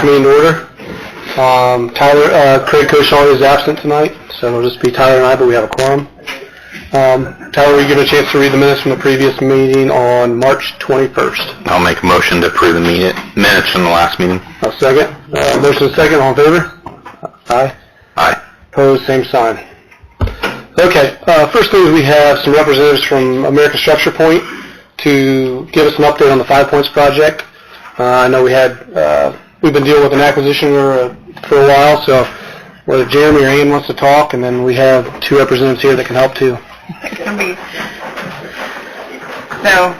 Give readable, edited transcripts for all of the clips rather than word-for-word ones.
meeting to order. Craig Koshaw is absent tonight, so it'll just be Tyler and I, but we have a quorum. Tyler, will you get a chance to read the minutes from the previous meeting on March 21st? I'll make a motion to approve the minutes from the last meeting. I'll second. Motion is second. All in favor? Aye. Aye. Opposed, same sign. Okay, first thing is we have some representatives from American Structure Point to give us an update on the 5 Points project. I know we've been dealing with an acquisition for a while, so whether Jeremy or Ann wants to talk, and then we have two representatives here that can help too. So,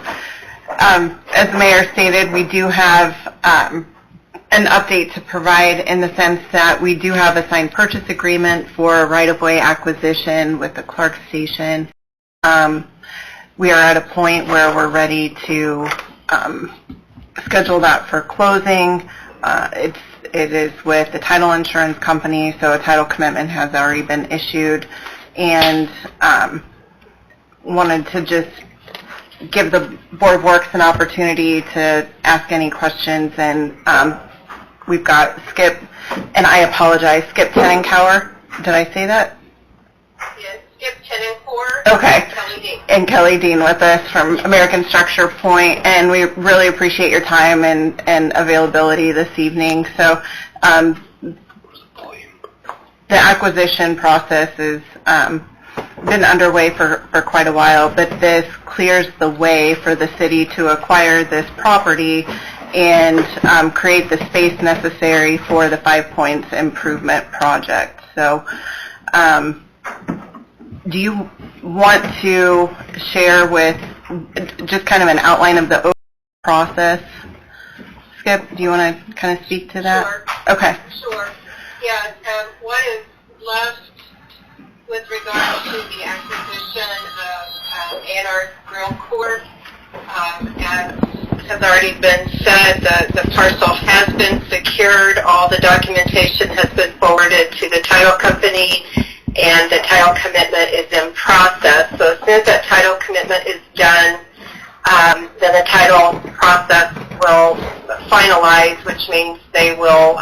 as the mayor stated, we do have an update to provide in the sense that we do have a signed purchase agreement for right-of-way acquisition with the Clark Station. We are at a point where we're ready to schedule that for closing. It is with the title insurance company, so a title commitment has already been issued, and wanted to just give the Board of Works an opportunity to ask any questions. And we've got Skip, and I apologize, Skip Tenenkower. Did I say that? Yes, Skip Tenenkower. Okay. And Kelly Dean with us from American Structure Point, and we really appreciate your time and availability this evening. So the acquisition process has been underway for quite a while, but this clears the way for the city to acquire this property and create the space necessary for the 5 Points improvement project. So do you want to share with just kind of an outline of the overall process? Skip, do you want to kind of speak to that? Sure. Okay. Sure. Yeah, what is left with regard to the acquisition of A&R Grill Corp. As has already been said, the parcel has been secured. All the documentation has been forwarded to the title company, and the title commitment is in process. So as soon as that title commitment is done, then the title process will finalize, which means they will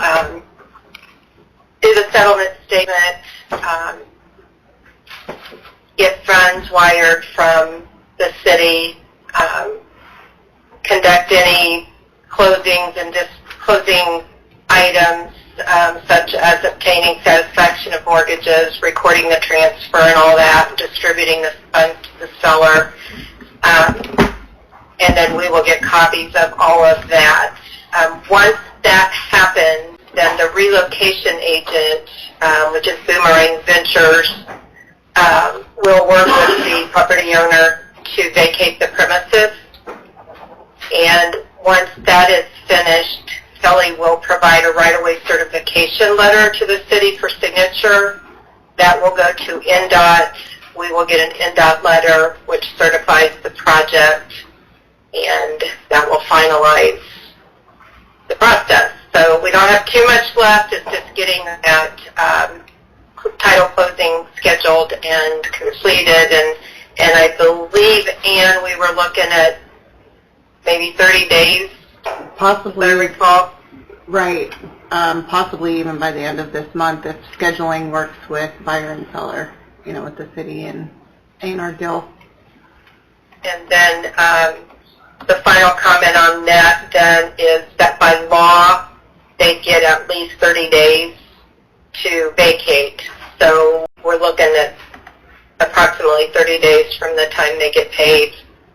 do the settlement statement, get funds wired from the city, conduct any closings and closing items, such as obtaining satisfaction of mortgages, recording the transfer and all that, distributing the funds to the seller, and then we will get copies of all of that. Once that happens, then the relocation agent, which is Boomerang Ventures, will work with the property owner to vacate the premises. And once that is finished, Kelly will provide a right-of-way certification letter to the city for signature. That will go to NDOT. We will get an NDOT letter which certifies the project, and that will finalize the process. So we don't have too much left. It's just getting that title closing scheduled and completed. And I believe, Ann, we were looking at maybe 30 days. Possibly. I recall. Right. Possibly even by the end of this month if scheduling works with buyer and seller, with the city and A&R Gill. And then the final comment on that then is that by law, they get at least 30 days to vacate. So we're looking at approximately 30 days from the time they get paid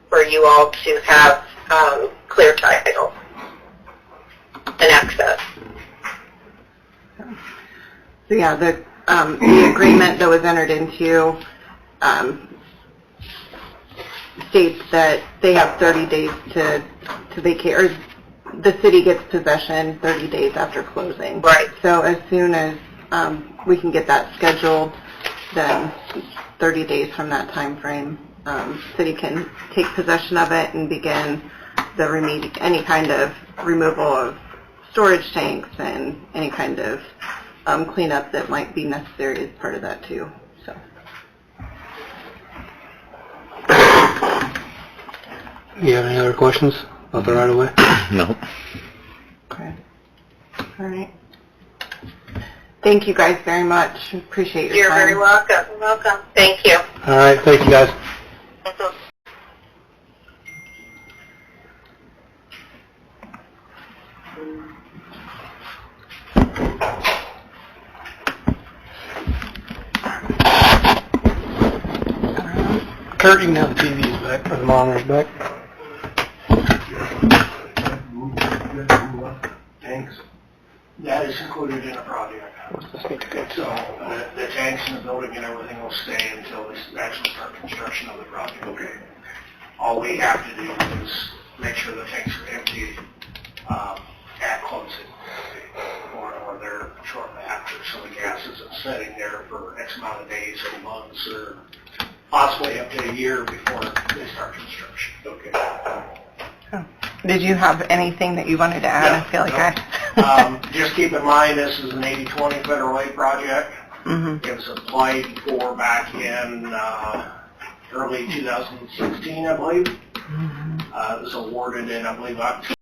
for you all to have clear title and access. So yeah, the agreement that was entered into states that they have 30 days to vacate, or the city gets possession 30 days after closing. Right. So as soon as we can get that scheduled, then 30 days from that time frame, city can take possession of it and begin any kind of removal of storage tanks and any kind of cleanup that might be necessary as part of that too. So. You have any other questions about the right of way? No. Okay. All right. Thank you guys very much. Appreciate your You're time. very welcome. Welcome. Thank you. All right, thank you, guys. Kurt, you can have the TVs back, or the monitors back. Tanks. That is included in the project. What's this need to go So to? the tanks in the building and everything will stay until we actually start construction of the project. Okay. All we have to do is make sure the tanks are empty at closing, or they're shortly after, so the gas isn't sitting there for X amount of days or months or possibly up to a year before they start construction. Okay. Did you have anything that you wanted to add? No, I feel like no. Just keep in mind, this is an 80-20 federal aid project. It was applied for back in early 2016, I believe. It was awarded in, I believe, October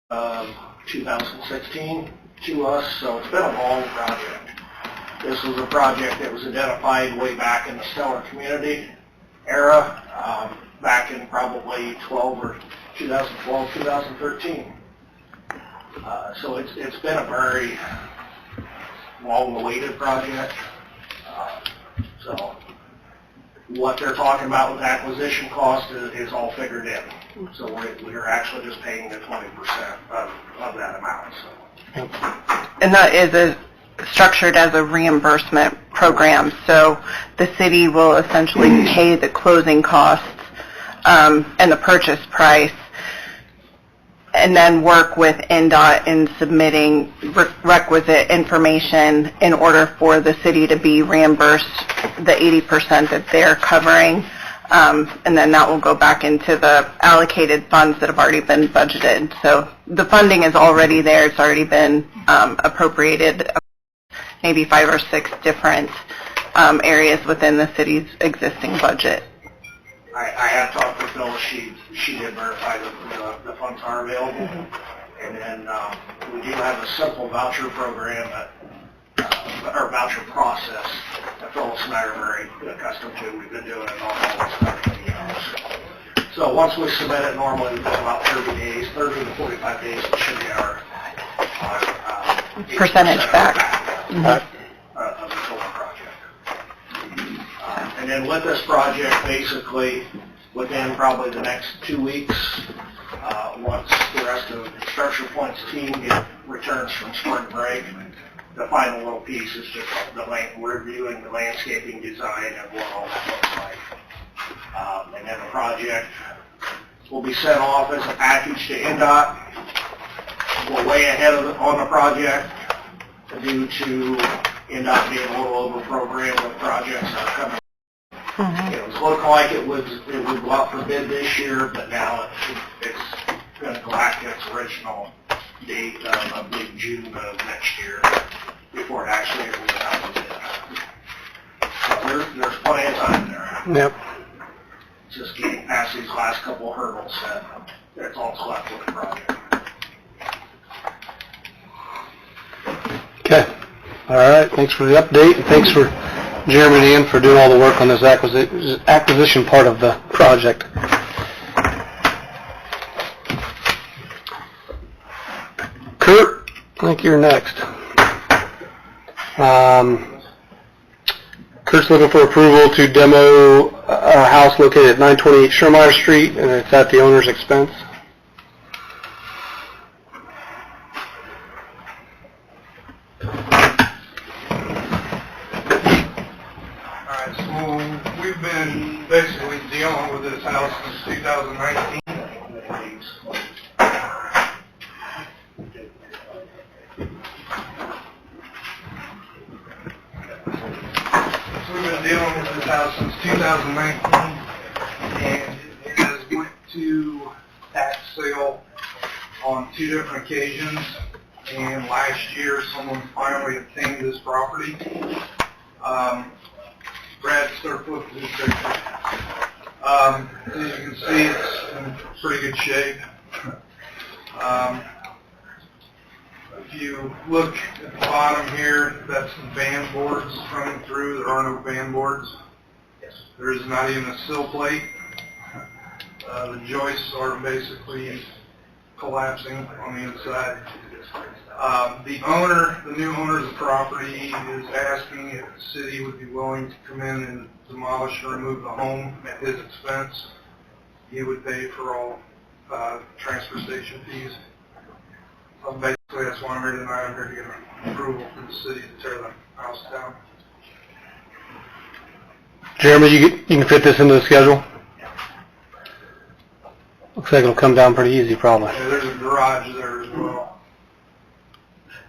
of 2016 to us, so it's been a long project. This was a project that was identified way back in the Stellar Community era, back in probably 2012, 2013. So it's been a very long-awaited project. So what they're talking about with acquisition cost is all figured in. So we're actually just paying the 20% of that amount. So. And that is structured as a reimbursement program, so the city will essentially pay the closing costs and the purchase price, and then work with NDOT in submitting requisite information in order for the city to be reimbursed the 80% that they're covering, and then that will go back into the allocated funds that have already been budgeted. So the funding is already there. It's already been appropriated, maybe 5 or 6 different areas within the city's existing budget. I have talked with Phyllis. She did verify that the funds are available. And then we do have a simple voucher program, or voucher process that Phyllis and I are very accustomed to. We've been doing it all this time for years. So once we submit it, normally within about 30 days, 30 to 45 days, it should be our Percentage back. Of the total project. And then with this project, basically, within probably the next 2 weeks, once the rest of the Structure Point's team returns from spring break, the final little piece is just reviewing the landscaping design and what all that looks like. And then the project will be sent off as a package to NDOT. We're way ahead on the project due to NDOT being a little over-programmed with projects that are coming. It was looking like it would go out for bid this year, but now it's going to go back to its original date of, I believe, June of next year before it actually ever went out for bid. So there's plenty of time there. Yep. Just getting past these last couple of hurdles that's all that's left with the project. Okay. All right. Thanks for the update, and thanks for Jeremy and Ian for doing all the work on this acquisition part of the project. Kurt, I think you're next. Kurt's looking for approval to demo a house located at 928 Schermeyer Street, and it's at the owner's expense. Alright, so we've been basically dealing with this house since 2019. So we've been dealing with this house since 2019, and it has went to tax sale on 2 different occasions, and last year someone finally obtained this property. Brad Sturfoot is his picture. As you can see, it's in pretty good shape. If you look at the bottom here, that's the band boards running through. There are no band boards. There is not even a sill plate. The joists are basically collapsing on the inside. The new owner of the property is asking if the city would be willing to come in and demolish and remove the home at his expense. He would pay for all transfer station fees. So basically, that's why I'm here tonight. I'm here to get approval for the city to tear the house down. Jeremy, you can fit this into the schedule? Looks like it'll come down pretty easy, probably. Yeah, there's a garage there as well.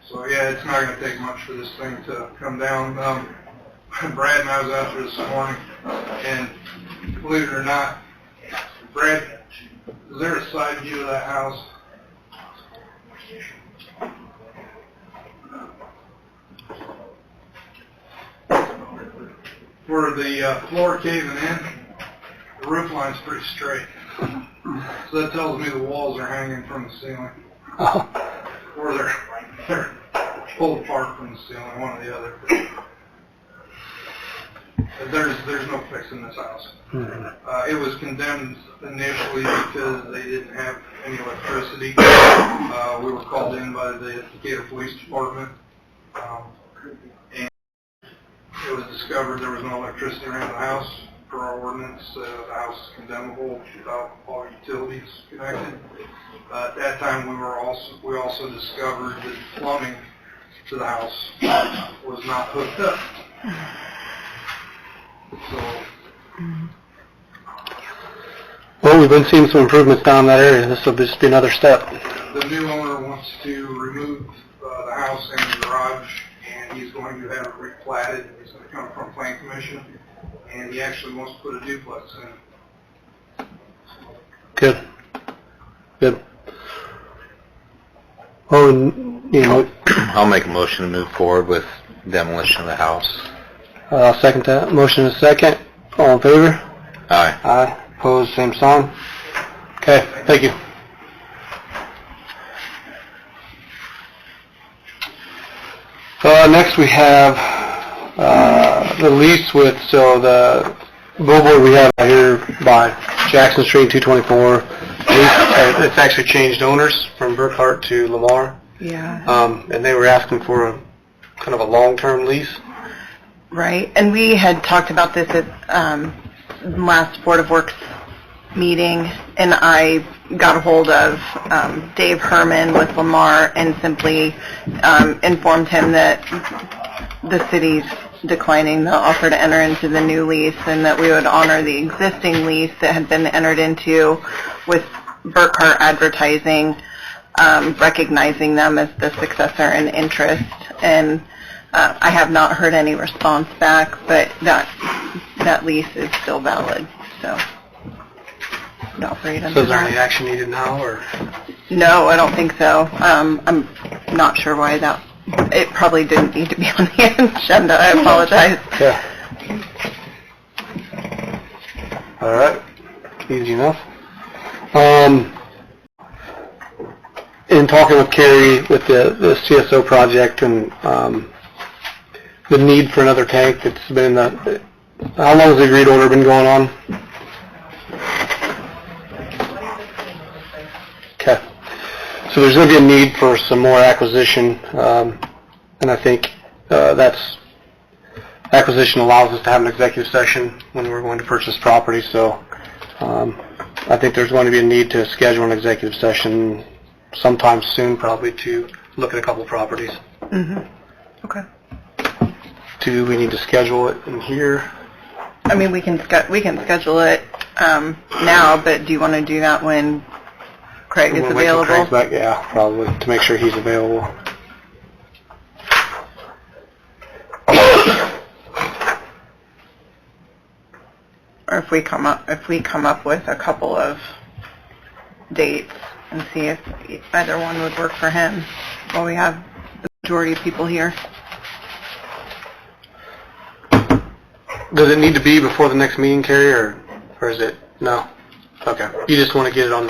So yeah, it's not going to take much for this thing to come down. Brad and I was out there this morning, and believe it or not, Brad, is there a side view of that house? Where the floor caving in, the roof line's pretty straight. So that tells me the walls are hanging from the ceiling. Or they're pulled apart from the ceiling, one or the other. But there's no fixing this house. It was condemned initially because they didn't have any electricity. We were called in by the Decatur Police Department. And it was discovered there was no electricity around the house. Per our ordinance, the house is condemnable without all utilities connected. At that time, we also discovered that plumbing to the house was not hooked up. So, Well, we've been seeing some improvements down in that area. This will just be another step. the new owner wants to remove the house and the garage, and he's going to have it replatted. It's going to come from Plan Commission, and he actually wants to put a duplex in. Good. Good. Oh, and, I'll make a motion to move forward with demolition of the house. I'll second that. Motion is second. All in favor? Aye. Aye. Opposed, same sign. Okay, thank you. Next we have the lease with, so the billboard we have out here by Jackson Street 224. It's actually changed owners from Burkhart to Lamar. Yeah. And they were asking for a kind of a long-term lease. Right, and we had talked about this at last Board of Works meeting, and I got a hold of Dave Herman with Lamar and simply informed him that the city's declining the offer to enter into the new lease and that we would honor the existing lease that had been entered into with Burkhart Advertising, recognizing them as the successor in interest. And I have not heard any response back, but that lease is still valid, so. So is there any action needed now, or? No, I don't think so. I'm not sure why it probably didn't need to be on the agenda. I apologize. Yeah. All right. Easy enough. In talking with Carrie with the CSO project and the need for another tank, it's been how long has the agreed order been going on? Okay. So there's going to be a need for some more acquisition, and I think acquisition allows us to have an executive session when we're going to purchase property, so I think there's going to be a need to schedule an executive session sometime soon, probably, to look at a couple properties. Mm-hmm. Okay. Do we need to schedule it in here? I mean, we can schedule it now, but do you want to do that when Craig is We'll wait till available? Craig's back, yeah, probably, to make sure he's available. Or if we come up with a couple of dates and see if either one would work for him while we have the majority of people here. Does it need to be before the next meeting, Carrie, or is it, no? Okay, you just want to get it on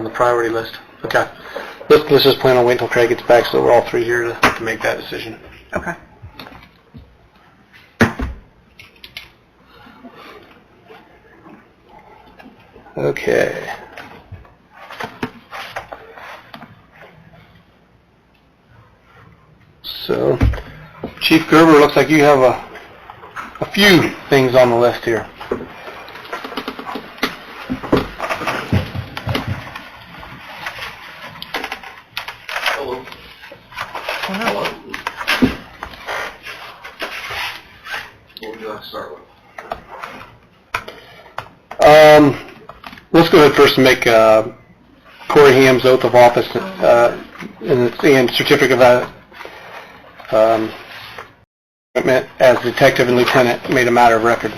the priority list. Okay. let's just plan on waiting until Craig gets back so we're all three here to make that decision. Okay. Okay. So, Chief Gerber, looks like you have a few things on the list here. What would you like to start with? Let's go ahead first and make Corey Ham's oath of office and certificate of appointment as detective and lieutenant made a matter of record.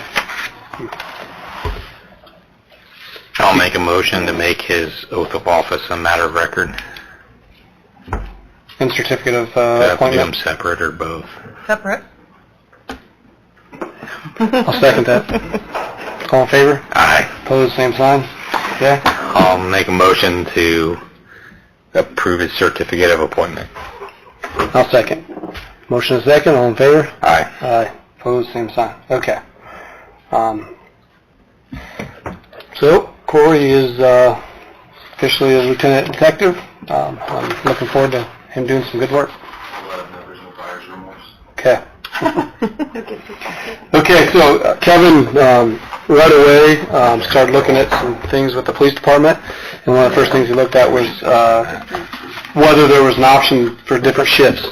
I'll make a motion to make his oath of office a matter of record. And certificate of Do I have to do them appointment. separate or both? Separate? I'll second that. All in favor? Aye. Opposed, same sign? Okay. I'll make a motion to approve his certificate of appointment. I'll second. Motion is second, all in favor? Aye. Aye. Opposed, same sign. Okay. So, Corey is officially a lieutenant detective. I'm looking forward to him doing some good work. Never no fires, remorse. Okay. Okay, so Kevin right away started looking at some things with the police department, and one of the first things he looked at was whether there was an option for different shifts.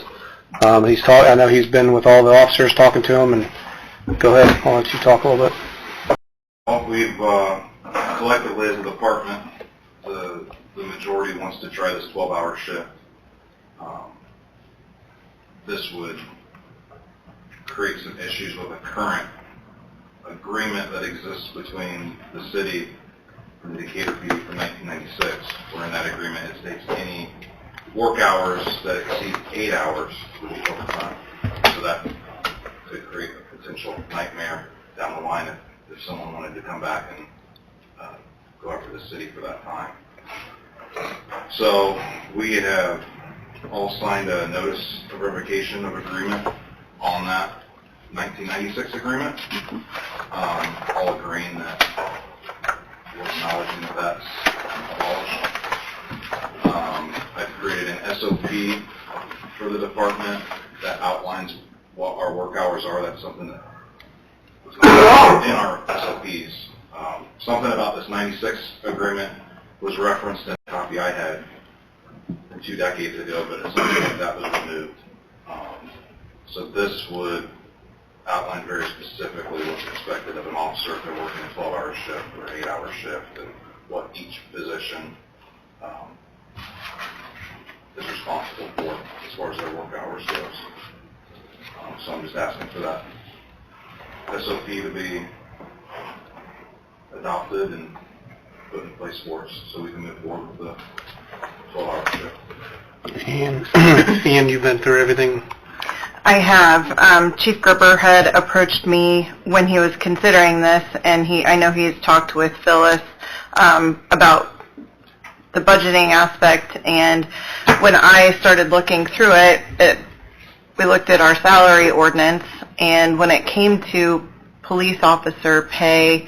I know he's been with all the officers talking to him, and go ahead, I'll let you talk a little bit. Well, we've collectively as a department, the majority wants to try this 12-hour shift. This would create some issues with the current agreement that exists between the city and the Decatur PD from 1996, where in that agreement it states any work hours that exceed 8 hours would be overtime. So that could create a potential nightmare down the line if someone wanted to come back and go after the city for that time. So we have all signed a notice of revocation of agreement on that 1996 agreement, all agreeing that we're acknowledging that that's abolished. I've created an SOP for the department that outlines what our work hours are. That's something that was not in our SOPs. Something about this 96 agreement was referenced in a copy I had 2 decades ago, but it's something like that was removed. So this would outline very specifically what's expected of an officer if they're working a 12-hour shift or 8-hour shift, and what each position is responsible for as far as their work hours goes. So I'm just asking for that SOP to be adopted and put in place for us so we can move forward with the 12-hour shift. And you've been through everything. I have. Chief Gerber had approached me when he was considering this, and I know he's talked with Phyllis about the budgeting aspect, and when I started looking through it, we looked at our salary ordinance, and when it came to police officer pay,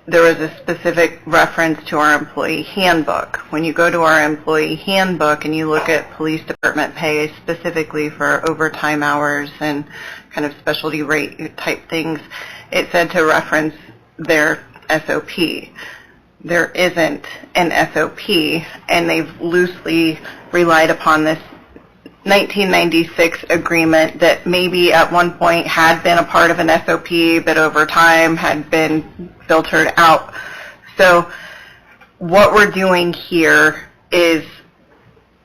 there was a specific reference to our employee handbook. When you go to our employee handbook and you look at police department pay specifically for overtime hours and kind of specialty rate type things, it said to reference their SOP. There isn't an SOP, and they've loosely relied upon this 1996 agreement that maybe at one point had been a part of an SOP, but over time had been filtered out. So what we're doing here is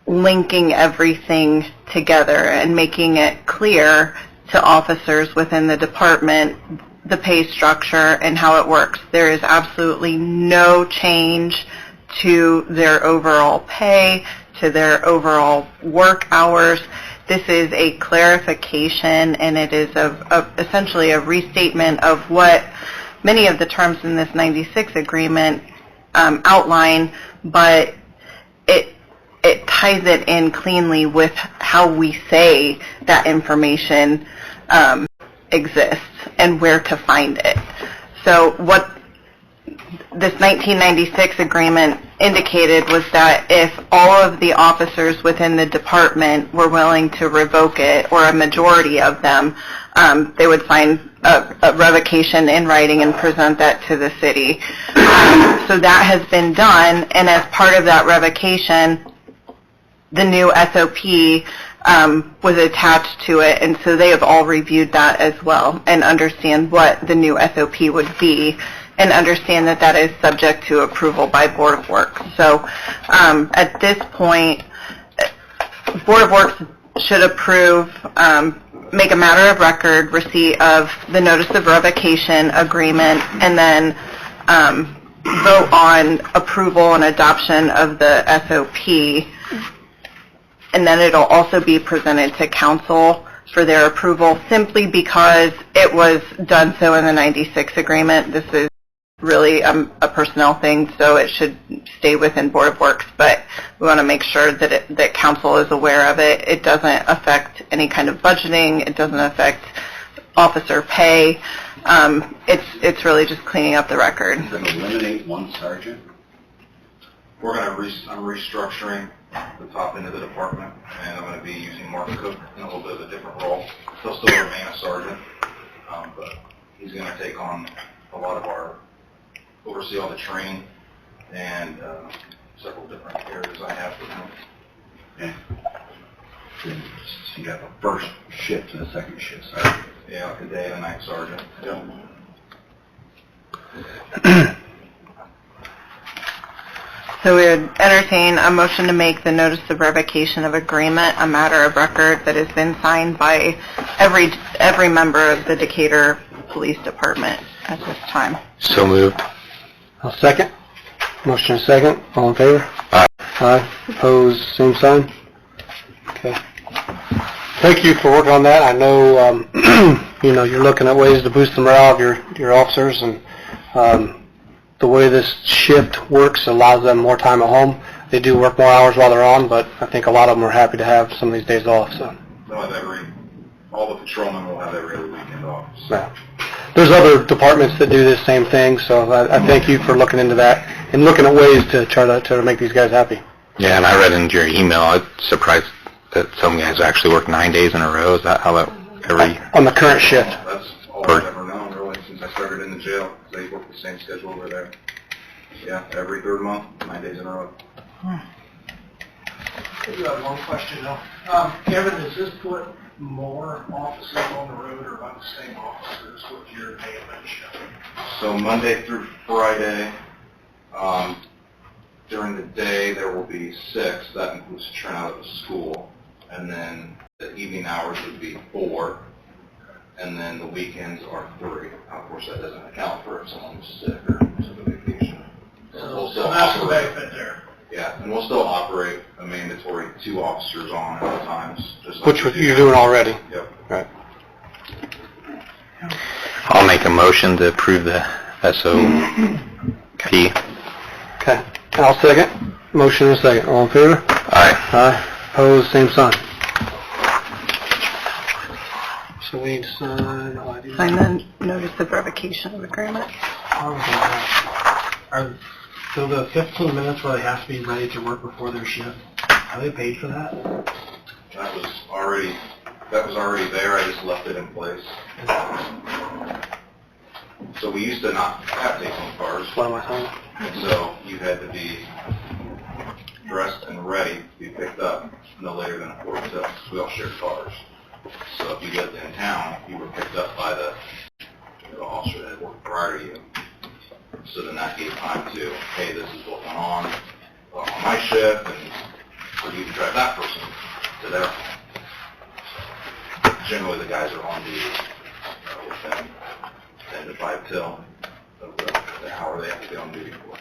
linking everything together and making it clear to officers within the department the pay structure and how it works. There is absolutely no change to their overall pay, to their overall work hours. This is a clarification, and it is essentially a restatement of what many of the terms in this 96 agreement outline, but it ties it in cleanly with how we say that information exists and where to find it. So what this 1996 agreement indicated was that if all of the officers within the department were willing to revoke it, or a majority of them, they would sign a revocation in writing and present that to the city. So that has been done, and as part of that revocation, the new SOP was attached to it, and so they have all reviewed that as well and understand what the new SOP would be, and understand that that is subject to approval by Board of Works. So at this point, Board of Works should approve, make a matter of record receipt of the notice of revocation agreement, and then vote on approval and adoption of the SOP. And then it'll also be presented to council for their approval, simply because it was done so in the 96 agreement. This is really a personnel thing, so it should stay within Board of Works, but we want to make sure that that council is aware of it. It doesn't affect any kind of budgeting. It doesn't affect officer pay. It's really just cleaning up the record. Going to eliminate one sergeant? We're going to, I'm restructuring the top end of the department, and I'm going to be using Mark Cook in a little bit of a different role. He'll still remain a sergeant, but he's going to take on a lot of our, oversee all the training and several different areas I have for him. Okay. So you got the first shift and the second shift sergeant. Yeah, like a day and a night sergeant. Yep. So we would entertain a motion to make the notice of revocation of agreement a matter of record that has been signed by every member of the Decatur Police Department at this time. So moved. I'll second. Motion and second. All in favor? Aye. Aye. Opposed, same sign? Okay. Thank you for working on that. I know, you're looking at ways to boost the morale of your officers, and the way this shift works allows them more time at home. They do work more hours while they're on, but I think a lot of them are happy to have some of these days off. So, They'll have all the patrolmen will have every other weekend off. So. yeah. There's other departments that do this same thing, so I thank you for looking into that and looking at ways to try to make these guys happy. Yeah, and I read into your email, I was surprised that some guys actually work 9 days in a row. Is that how that On the current shift. That's all I've ever known, really, since I started in the jail. They work the same schedule over there. Yeah, every third month, 9 days in a row. I do have one question though. Kevin, does this put more officers on the road or about the same officers with your day event shift? So Monday through Friday, during the day there will be 6. That includes turnout at the school. And then the evening hours would be 4. And then the weekends are 3. Of course, that doesn't account for if someone's sick or took a vacation. So that's the benefit there. Yeah, and we'll still operate a mandatory 2 officers on at all times. Just like Which we do you're now. doing already. Yep. Right. I'll make a motion to approve the SOP. Okay. And I'll second. Motion and a second. All in favor? Aye. Aye. Opposed, same sign. So we need to sign... Sign the notice of revocation of agreement. So the 15 minutes where they have to be ready to work before their shift, are they paid for that? That was already there. I just left it in place. So we used to not have take-home cars, What am I signing? and so you had to be dressed and ready to be picked up no later than 4 till. We all shared cars. So if you lived in town, you were picked up by the officer that had worked prior to you. So then that gave time to, hey, this is what went on my shift, and for you to drive that person to their home. Generally, the guys are on duty within 10 to 5 till of the hour they have to be on duty for.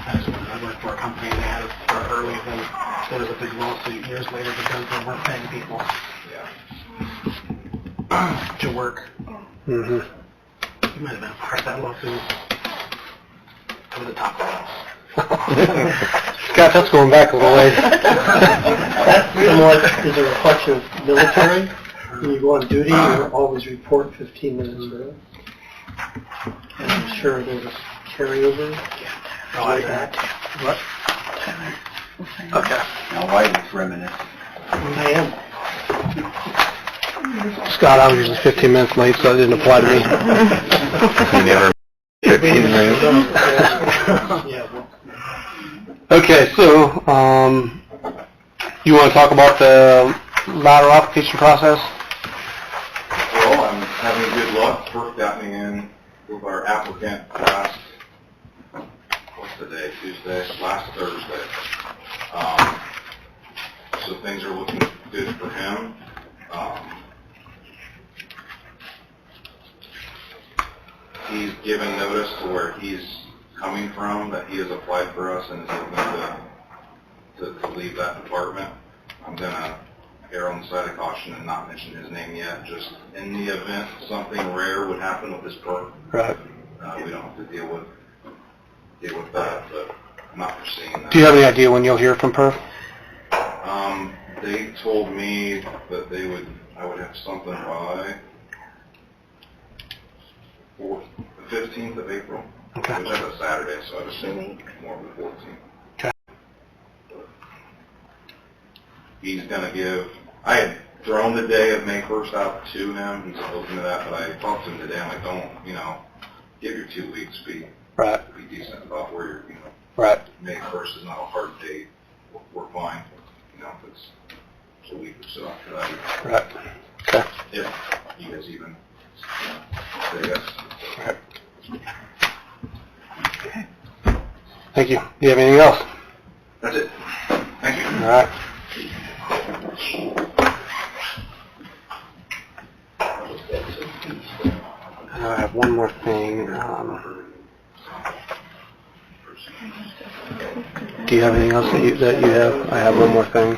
I worked for a company and they had it start early, then there was a big lawsuit years later because they weren't paying people to work. Mm-hmm. You might have been a part of that lawsuit. Over the top of Scott, that's going back a little ways. That somewhat is a reflection of military. When you go on duty, you always report 15 minutes early. And I'm sure there's a carryover. Like that. What? Okay. Now, why is reminiscent? I am. Scott, I was usually 15 minutes late, so it didn't apply to me. You never 15 minutes. Yeah, well, Okay, so, you want to talk about the lateral application process? Well, I'm having good luck. Perk got me in with our applicant last, what's the day, Tuesday, last Thursday. So things are looking good for him. He's given notice to where he's coming from, that he has applied for us and is looking to leave that department. I'm going to err on the side of caution and not mention his name yet, just in the event something rare would happen with his perk. Right. We don't have to deal with that, but I'm not foreseeing that. Do you have any idea when you'll hear from Perf? They told me that I would have something by the 15th of April, Okay. which is a Saturday, so I'd assume more the 14th. Okay. He's going to give, I had thrown the day of May 1st out to him. He's open to that, but I talked to him today. I'm like, don't, give your 2 weeks, be Right. decent about where you're, Right. May 1st is not a hard date. We're fine. If it's a week or so after that. Right. Okay. If you guys even say yes. Right. Thank you. Do you have anything else? That's it. Thank you. All right. I have one more thing. Do you have anything else that you have? I have one more thing.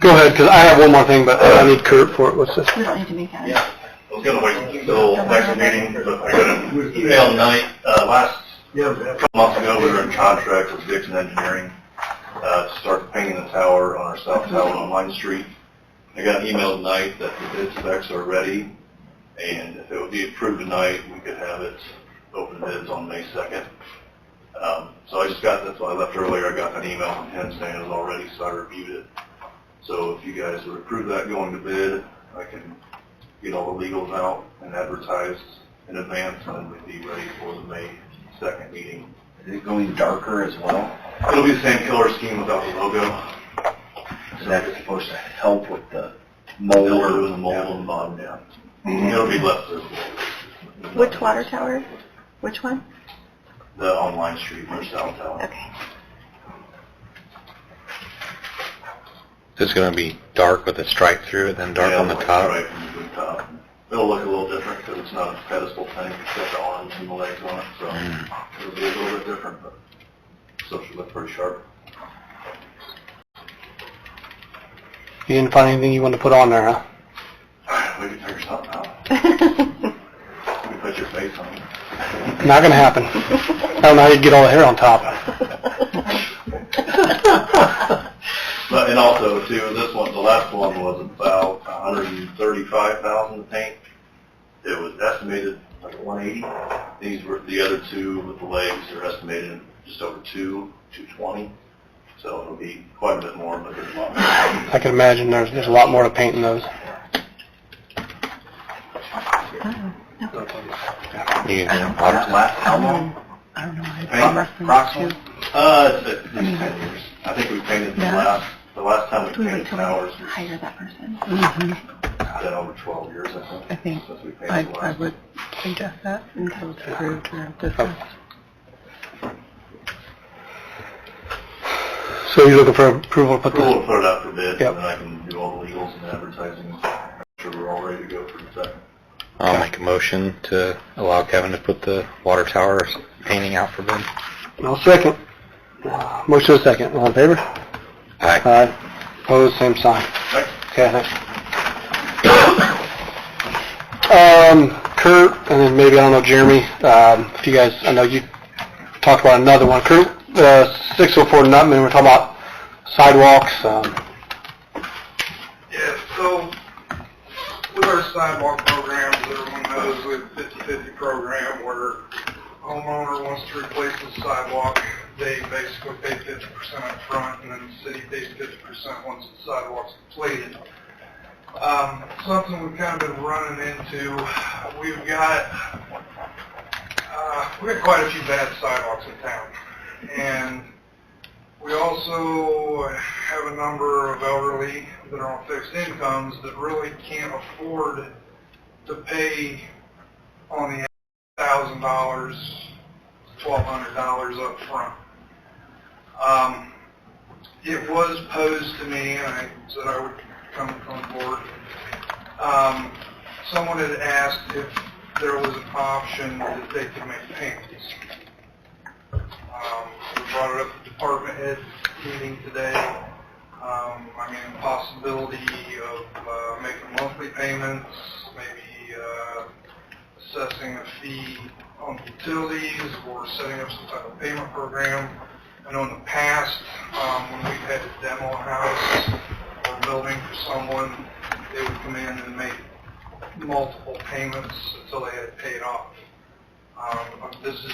Go ahead, because I have one more thing, but I need Kurt for it. What's this? Yeah, I was gonna wait until next meeting, but I got an email tonight, couple months ago, we were in contract with Dixon Engineering, to start painting the tower on our south tower on Line Street. I got an email tonight that the bid specs are ready, and if it would be approved tonight, we could have it open bids on May 2nd. So I just got, that's why I left earlier, I got an email from him saying it was all ready, so I reviewed it. So if you guys would approve that going to bid, I can get all the legals out and advertised in advance, and then we'd be ready for the May 2nd meeting. Is it going darker as well? It'll be the same color scheme without the logo. So that's supposed to help with the Mold mold? and the mold on the bottom, yeah. It'll be less visible. Which water tower? Which one? The online street or south tower. Okay. It's going to be dark with a stripe through it, then dark Yeah, on the like top. Right on the top. It'll look a little different because it's not a pedestal tank. It's got the arms and the legs on it, so it'll be a little bit different, but still should look pretty sharp. You didn't find anything you wanted to put on there, huh? We can figure something out. We can put your face on it. Not going to happen. I don't know how you get all the hair on top. But, and also, too, this one, the last one was about $135,000 to paint. It was estimated like 180. These were, the other two with the legs are estimated just over 220. So it'll be quite a bit more, but there's a lot more. I can imagine there's a lot more to paint in those. You How long? Paint? Approximately? It's 10 years. I think we painted the last time we painted towers was Hire that person. been over 12 years, I think. Since we painted the I last would suggest that until it's approved or discussed. So you're looking for approval to put We'll this? put it out for bid, Yep. and then I can do all the legals and advertising. Make sure we're all ready to go for the second. I'll make a motion to allow Kevin to put the water tower painting out for bid. I'll second. Motion to second. All in favor? Aye. Aye. Opposed, same sign. Right. Okay, thanks. Kurt, and then maybe, I don't know, Jeremy, if you guys, I know you talked about another one. Kurt, 604 Nutman, we're talking about sidewalks. Yeah, so with our sidewalk programs, everyone knows we have a 50/50 program where homeowner wants to replace the sidewalk, they basically pay 50% up front, and then the city pays 50% once the sidewalk's completed. Something we've kind of been running into, we've got quite a few bad sidewalks in town, and we also have a number of elderly that are on fixed incomes that really can't afford to pay on the $1,000, $1,200 up front. It was posed to me, and I said I would come on board. Someone had asked if there was an option that they could make payments. We brought it up at the department head meeting today. The possibility of making monthly payments, maybe assessing a fee on utilities, or setting up some type of payment program. I know in the past, when we've had to demo a house or a building for someone, they would come in and make multiple payments until they had paid off. I'm just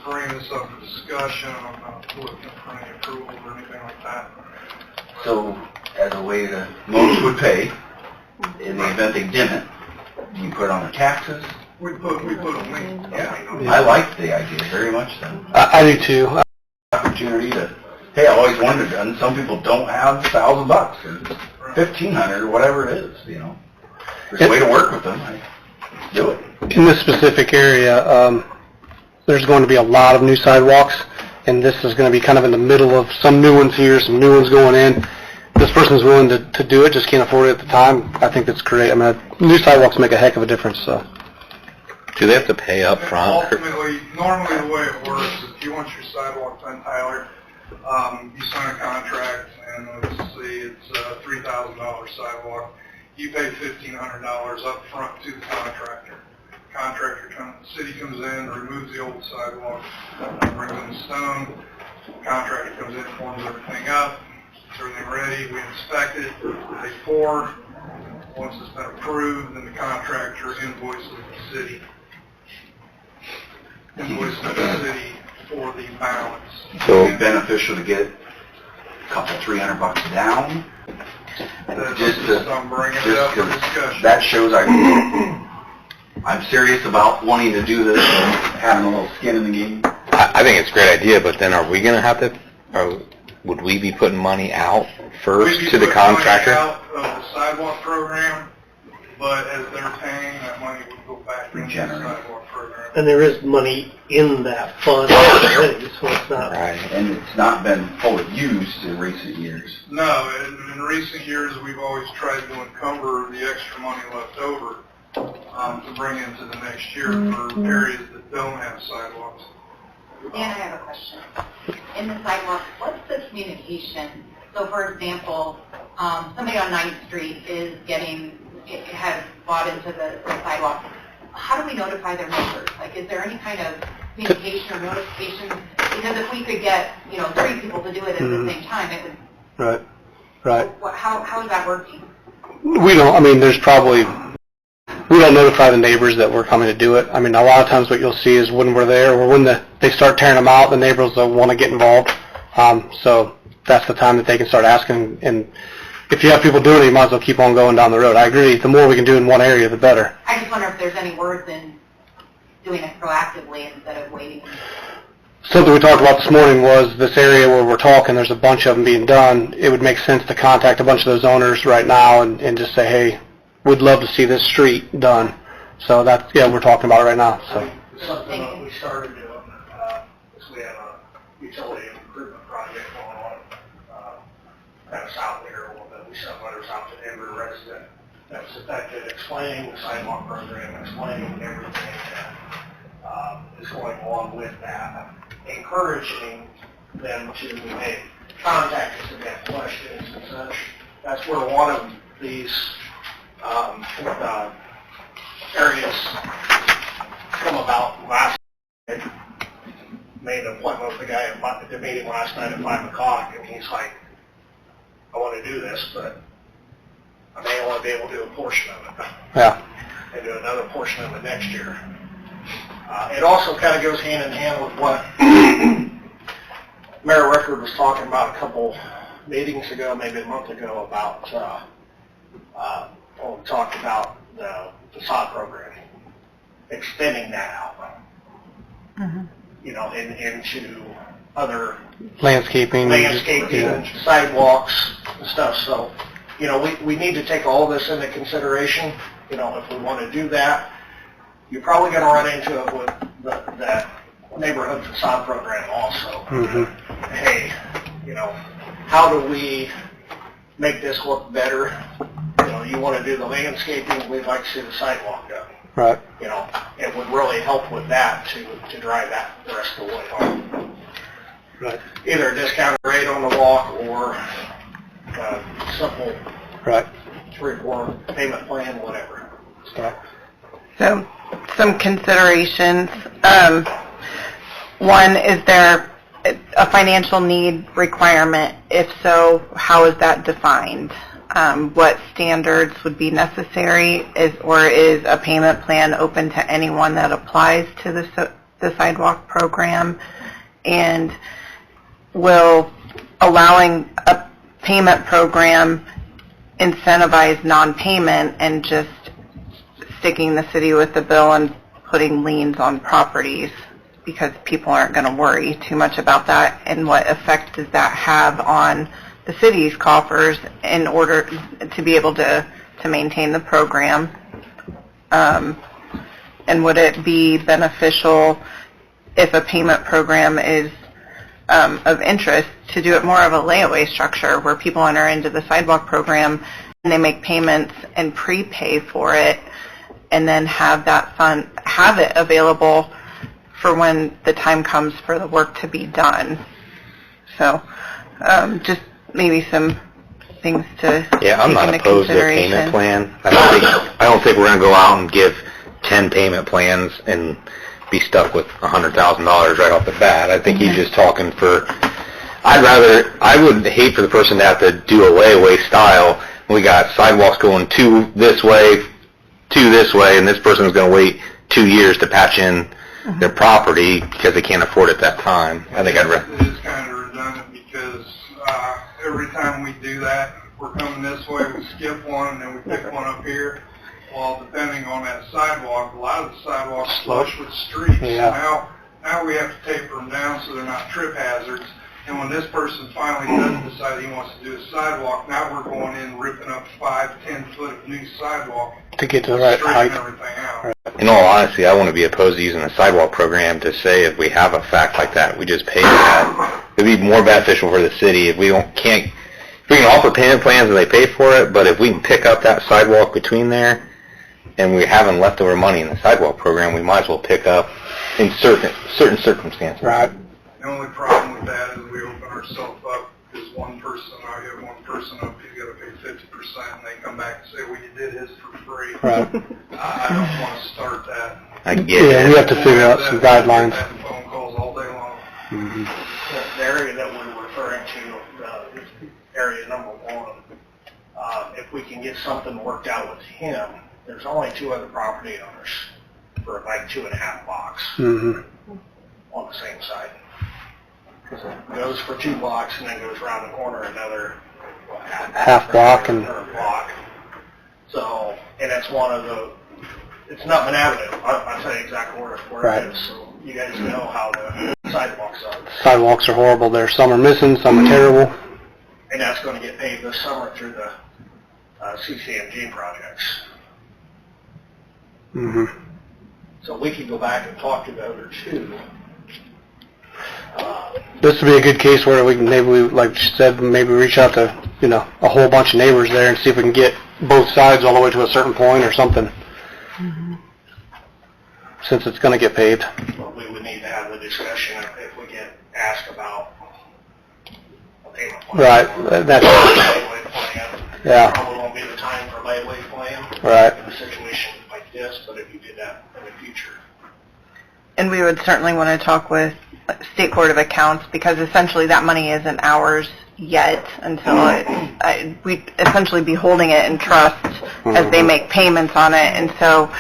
bringing this up for discussion. I'm not looking for any approval or anything like that. So, as a way to, most would pay, in the event they didn't, you put it on their taxes? We put a link. Yeah. I like the idea very much then. I do too. Opportunity to, hey, I always wondered, and some people don't have $1,000 or $1,500 or whatever it is, you know. There's a way to work with them, I do it. In this specific area, there's going to be a lot of new sidewalks, and this is going to be kind of in the middle of some new ones here, some new ones going in. This person's willing to do it, just can't afford it at the time. I think that's great. I mean, new sidewalks make a heck of a difference, so. Do they have to pay up front? Ultimately, normally the way it works is if you want your sidewalk done, Tyler, you sign a contract, and let's say it's a $3,000 sidewalk. You pay $1,500 up front to the contractor. The city comes in, removes the old sidewalk, brings in the stone. Contractor comes in, forms everything up, gets everything ready. We inspect it, they pour. Once it's been approved, then the contractor invoices the city. For the balance. So it'd be beneficial to get a couple, $300 down. I'm bringing it up for discussion. That shows I'm serious about wanting to do this and having a little skin in the game. I think it's a great idea, but then are we going to have to, or would we be putting money out first to the contractor? Out of the sidewalk program, but as they're paying, that money would go back into the sidewalk program. And there is money in that fund already, so it's not. Right. And it's not been fully used in recent years. No, in recent years, we've always tried to encumber the extra money left over to bring into the next year for areas that don't have sidewalks. Dan, I have a question. In the sidewalks, what's the communication? So, for example, somebody on 9th Street has bought into the sidewalk. How do we notify their neighbors? Like, is there any kind of communication or notification? Because if we could get, 3 people to do it at the same time, it would... Right. How is that working? We don't notify the neighbors that we're coming to do it. I mean, a lot of times what you'll see is when we're there, or when they start tearing them out, the neighbors will want to get involved. So that's the time that they can start asking. And if you have people doing it, you might as well keep on going down the road. I agree. The more we can do in one area, the better. I just wonder if there's any worth in doing it proactively instead of waiting. Something we talked about this morning was this area where we're talking, there's a bunch of them being done. It would make sense to contact a bunch of those owners right now and just say, hey, we'd love to see this street done. So that's, we're talking about it right now. So. Something that we started doing is we have a utility improvement project going on kind of south there a little bit. We sent letters out to every resident that was affected, explaining the sidewalk program, explaining everything that is going along with that, encouraging them to contact us if they have questions and such. That's where one of these areas come about last night. Made an appointment with the guy at the meeting last night at 5 o'clock, and he's like, I want to do this, but I may only be able to do a portion of it. Yeah. And do another portion of it next year. It also kind of goes hand in hand with what Mayor Rickard was talking about a couple meetings ago, maybe a month ago, about when we talked about the sod program, extending that out, you know, into other Landscaping. sidewalks and stuff. So, you know, we need to take all this into consideration. You know, if we want to do that, you're probably going to run into it with that neighborhood facade program also. Hey, you know, how do we make this look better? You know, you want to do the landscaping, we'd like to see the sidewalk done. Right. You know, it would really help with that to drive that the rest of the way home. Right. Either a discounted rate on the walk or simple Right. 3-4 payment plan, whatever. So, some considerations. One, is there a financial need requirement? If so, how is that defined? What standards would be necessary? Is a payment plan open to anyone that applies to the sidewalk program? And will allowing a payment program incentivize non-payment and just sticking the city with the bill and putting liens on properties, because people aren't going to worry too much about that? And what effect does that have on the city's coffers in order to be able to maintain the program? And would it be beneficial if a payment program is of interest to do it more of a layaway structure where people enter into the sidewalk program and they make payments and prepay for it, and then have that fund, have it available for when the time comes for the work to be done? So, just maybe some things to Yeah, I'm take not into opposed to a consideration. payment plan. I don't think we're going to go out and give 10 payment plans and be stuck with $100,000 right off the bat. I think he's just talking for, I would hate for the person to have to do a layaway style. We got sidewalks going 2 this way, 2 this way, and this person's going to wait 2 years to patch in their property because they can't afford it that time. I think I'd rather. It is kind of redundant because every time we do that, we're coming this way, we skip one, and then we pick one up here. Well, depending on that sidewalk, a lot of the sidewalks flush with streets. Yeah. Now we have to taper them down so they're not trip hazards. And when this person finally does decide he wants to do a sidewalk, now we're going in ripping up 5-10 foot of new sidewalk To get to the right straighten height. everything out. In all honesty, I wouldn't be opposed to using a sidewalk program to say if we have a fact like that, we just pay for that. It'd be more beneficial for the city if we can offer payment plans and they pay for it, but if we can pick up that sidewalk between there and we haven't leftover money in the sidewalk program, we might as well pick up in certain circumstances. Right. The only problem with that is we open ourselves up because one person up, he's got to pay 50%, and they come back and say, well, you did his for free. Right. I don't want to start that. I get Yeah, it. we have to figure out some guidelines. Having phone calls all day long. The area that we're referring to, area number 1, if we can get something worked out with him, there's only 2 other property owners for like 2.5 blocks on the same side. Because it goes for 2 blocks and then goes around the corner another Half block and block. So, and it's one of the, it's Nutman Avenue. I'll tell you exactly where Right. it is, so you guys know how the sidewalks are. sidewalks are horrible there. Some are missing, some are terrible. And that's going to get paid this summer through the CCMG projects. So we could go back and talk to the other 2. This would be a good case where we can like you said, maybe reach out to, a whole bunch of neighbors there and see if we can get both sides all the way to a certain point or something. Since it's going to get paved. But we would need to have the discussion if we get asked about a payment plan. Right. That's Layaway plan. Yeah. Probably won't be the time for layaway plan. Right. In a situation like this. this, but if you did that in the future. And we would certainly want to talk with State Board of Accounts, because essentially that money isn't ours yet until we'd essentially be holding it in trust as they make payments on it. And so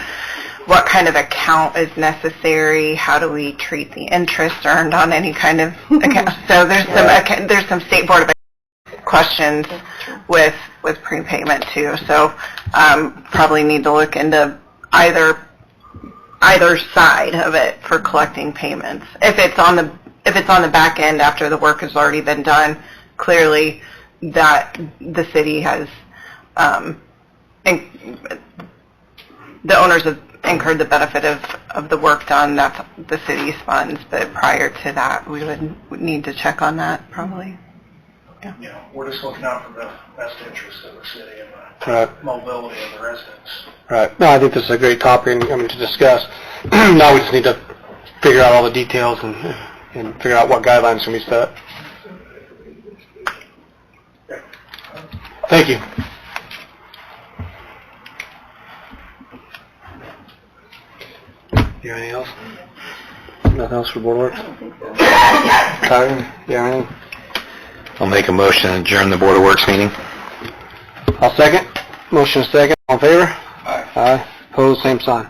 what kind of account is necessary? How do we treat the interest earned on any kind of account? So there's some State Board of Accounts questions with prepayment too. So probably need to look into either side of it for collecting payments. If it's on the back end after the work has already been done, clearly that the city has the owners have incurred the benefit of the work done. That's the city's funds. But prior to that, we would need to check on that probably. Yeah. You know, we're just looking out for the best interest of the city and Right. mobility of the residents. Right. No, I think this is a great topic to discuss. Now we just need to figure out all the details and figure out what guidelines can be set. Thank you. You have anything else? Nothing else for Board Works? Tyler, you have anything? I'll make a motion to adjourn the Board of Works meeting. I'll second. Motion second. All in favor? Aye. Aye. Opposed, same sign.